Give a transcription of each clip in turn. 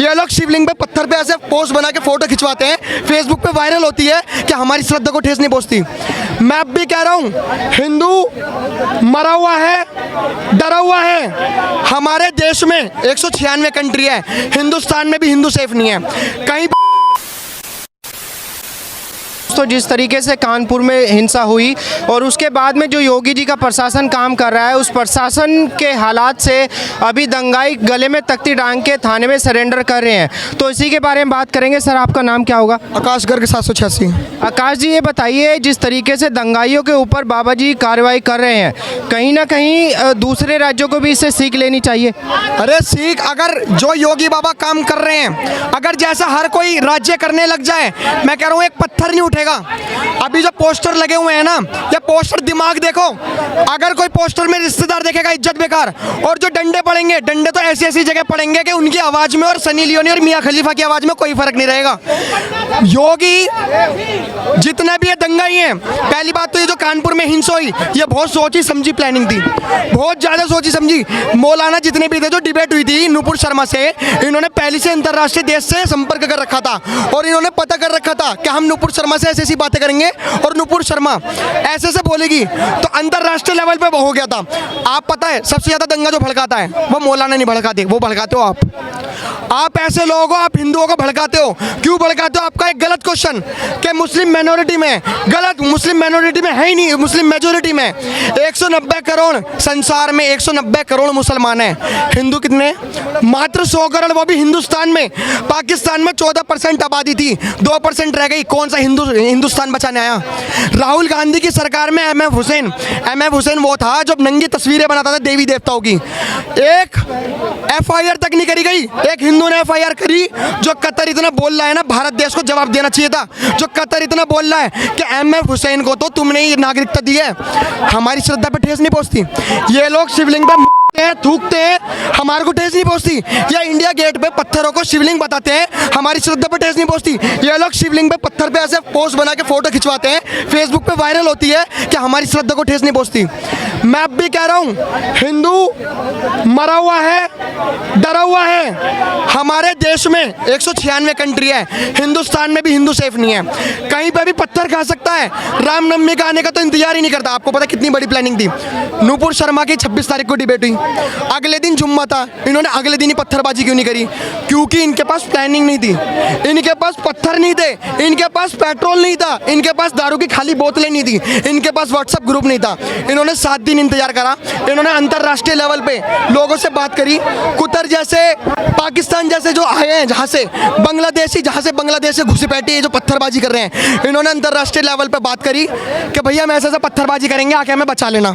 ये लोग शिवलिंग पे पत्थर पे ऐसे पोस्ट बना के फोटो खिंचवाते हैं, फेसबुक पे वायरल होती है कि हमारी श्रद्धा को ठेस नहीं पहुंचती। मैं अब भी कह रहा हूँ, हिंदू मरा हुआ है, डरा हुआ है। हमारे देश में 196 कंट्री है, हिंदुस्तान में भी हिंदू सेफ नहीं है कहीं। तो जिस तरीके से कानपुर में हिंसा हुई और उसके बाद में जो योगी जी का प्रशासन काम कर रहा है, उस प्रशासन के हालात से अभी दंगाई गले में तख्ती डांग के थाने में सरेंडर कर रहे हैं। तो इसी के बारे में बात करेंगे। सर, आपका नाम क्या होगा? आकाश गर्ग 786। आकाश जी, ये बताइए, जिस तरीके से दंगाइयों के ऊपर बाबा जी कार्रवाई कर रहे हैं, कहीं ना कहीं दूसरे राज्यों को भी इससे सीख लेनी चाहिए। अरे सीख, अगर जो योगी बाबा काम कर रहे हैं, अगर जैसा हर कोई राज्य करने लग जाए, मैं कह रहा हूँ एक पत्थर नहीं उठेगा। अभी जो पोस्टर लगे हुए हैं ना, ये पोस्टर दिमाग देखो, अगर कोई पोस्टर में रिश्तेदार देखेगा इज्जत बेकार, और जो डंडे पड़ेंगे, डंडे तो ऐसी ऐसी जगह पड़ेंगे कि उनकी आवाज में और सनी लियोनी और मियां खलीफा की आवाज में कोई फर्क नहीं रहेगा। योगी जितने भी ये दंगाई हैं, पहली बात तो ये जो कानपुर में हिंसा हुई, ये बहुत सोची समझी प्लानिंग थी, बहुत ज्यादा सोची समझी। मौलाना जितने भी थे, जो डिबेट हुई थी नुपुर शर्मा से, इन्होंने पहले से अंतरराष्ट्रीय देश से संपर्क कर रखा था और इन्होंने पता कर रखा था कि हम नुपुर शर्मा से ऐसी बातें करेंगे और नुपुर शर्मा ऐसे से बोलेगी तो अंतरराष्ट्रीय लेवल पे वो हो गया था। आप पता है सबसे ज्यादा दंगा जो भड़काता है वो मौलाना नहीं भड़काते, वो भड़काते हो आप ऐसे लोगों को, आप हिंदुओं को भड़काते हो। क्यों भड़काते हो? आपका एक गलत क्वेश्चन कि मुस्लिम माइनॉरिटी में, गलत, मुस्लिम माइनॉरिटी में है ही नहीं, मुस्लिम मेजोरिटी में 190 करोड़, संसार में 190 करोड़ मुसलमान हैं। हिंदू कितने? मात्र 100 करोड़, वो भी हिंदुस्तान में। पाकिस्तान में 14% आबादी थी, 2% रह गई। कौन सा हिंदुस्तान बचाने आया? राहुल गांधी की सरकार में एमएफ हुसैन वो था जो नंगी तस्वीरें बनाता था देवी देवताओं की। एक एफआईआर तक नहीं करी गई। एक हिंदू ने एफआईआर करी। जो कतर इतना बोल रहा है ना, भारत देश को जवाब देना चाहिए था। जो कतर इतना बोल रहा है कि एमएफ हुसैन को तो तुमने ही नागरिकता दी है, हमारी श्रद्धा पे ठेस नहीं पहुंचती। ये लोग शिवलिंग पे थूकते हैं, हमारे को ठेस नहीं पहुंचती। या इंडिया गेट पे पत्थरों को शिवलिंग बताते हैं, हमारी श्रद्धा पे ठेस नहीं पहुंचती। ये लोग शिवलिंग पे पत्थर पे ऐसे पोस्ट बना के फोटो खिंचवाते हैं, फेसबुक पे वायरल होती है कि हमारी श्रद्धा को ठेस नहीं पहुंचती। मैं अब भी कह रहा हूँ, हिंदू मरा हुआ है, डरा हुआ है। हमारे देश में 196 कंट्री है, हिंदुस्तान में भी हिंदू सेफ नहीं है। कहीं पर भी पत्थर खा सकता है। रामनवमी का आने का तो इंतजार ही नहीं करता। आपको पता कितनी बड़ी प्लानिंग थी? नुपुर शर्मा की 26 तारीख को डिबेट हुई, अगले दिन जुम्मा था, इन्होंने अगले दिन ही पत्थरबाजी क्यों नहीं करी? क्योंकि इनके पास प्लानिंग नहीं थी, इनके पास पत्थर नहीं थे, इनके पास पेट्रोल नहीं था, इनके पास दारू की खाली बोतलें नहीं थी, इनके पास व्हाट्सएप ग्रुप नहीं था। इन्होंने 7 दिन इंतजार करा, इन्होंने अंतरराष्ट्रीय लेवल पे लोगों से बात करी। कुतर जैसे, पाकिस्तान जैसे जो आए हैं, जहाँ से बांग्लादेश से घुसपैठी है जो पत्थरबाजी कर रहे हैं, इन्होंने अंतरराष्ट्रीय लेवल पे बात करी कि भैया हम ऐसा पत्थरबाजी करेंगे, आके हमें बचा लेना।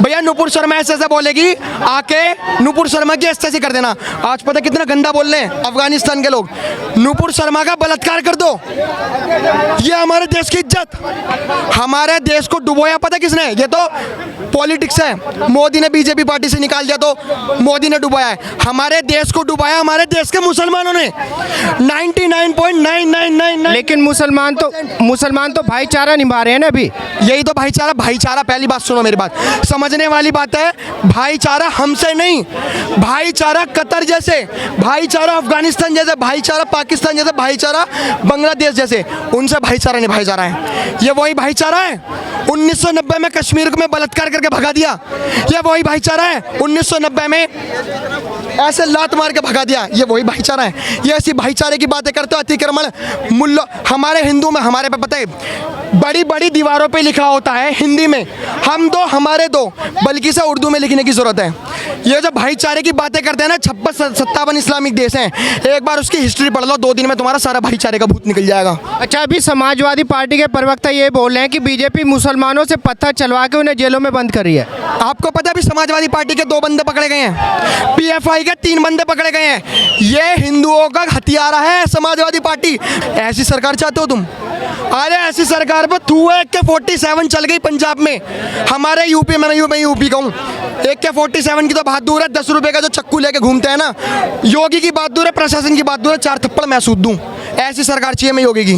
भैया नुपुर शर्मा ऐसा बोलेगी, आके नुपुर शर्मा की ऐसे कर देना। आज पता कितना गंदा बोल रहे हैं अफगानिस्तान के लोग, नुपुर शर्मा का बलात्कार कर दो। ये हमारे देश की इज्जत, हमारे देश को डुबोया पता किसने? ये तो पॉलिटिक्स है। मोदी ने बीजेपी पार्टी से निकाल दिया तो मोदी ने डुबाया है। हमारे देश को डुबाया हमारे देश के मुसलमानों ने 99.9999। लेकिन मुसलमान तो भाईचारा निभा रहे हैं ना अभी। यही तो भाईचारा। पहली बात सुनो, मेरी बात समझने वाली बात है। भाईचारा हमसे नहीं, भाईचारा कतर जैसे, भाईचारा अफगानिस्तान जैसे, भाईचारा पाकिस्तान जैसे, भाईचारा बांग्लादेश जैसे, उनसे भाईचारा निभाया जा रहा है। ये वही भाईचारा है 1990 में कश्मीर को में बलात्कार करके भगा दिया। ये वही भाईचारा है 1990 में ऐसे लात मार के भगा दिया। ये वही भाईचारा है। ये ऐसी भाईचारे की बातें करते हो, अतिक्रमण मुल्ला। हमारे हिंदू में हमारे पे पता है बड़ी बड़ी दीवारों पे लिखा होता है हिंदी में, हम दो हमारे दो, बल्कि से उर्दू में लिखने की जरूरत है। ये जो भाईचारे की बातें करते हैं ना, 56-57 इस्लामिक देश हैं, एक बार उसकी हिस्ट्री पढ़ लो, 2 दिन में तुम्हारा सारा भाईचारे का भूत निकल जाएगा। अच्छा, अभी समाजवादी पार्टी के प्रवक्ता ये बोल रहे हैं कि बीजेपी मुसलमानों से पत्थर चलवा के उन्हें जेलों में बंद कर रही है। आपको पता है अभी समाजवादी पार्टी के 2 बंदे पकड़े गए हैं, पीएफआई के 3 बंदे पकड़े गए हैं। ये हिंदुओं का हथियारा है समाजवादी पार्टी। ऐसी सरकार चाहते हो तुम? अरे ऐसी सरकार पर AK-47 चल गई पंजाब में, हमारे यूपी में, मैं यूपी का हूँ। AK-47 की तो बात दूर है, 10 रुपए का जो चक्कू लेके घूमते हैं ना, योगी की बात दूर है, प्रशासन की बात दूर है, 4 थप्पड़ मैं सूद दूं। ऐसी सरकार चाहिए मैं योगी की।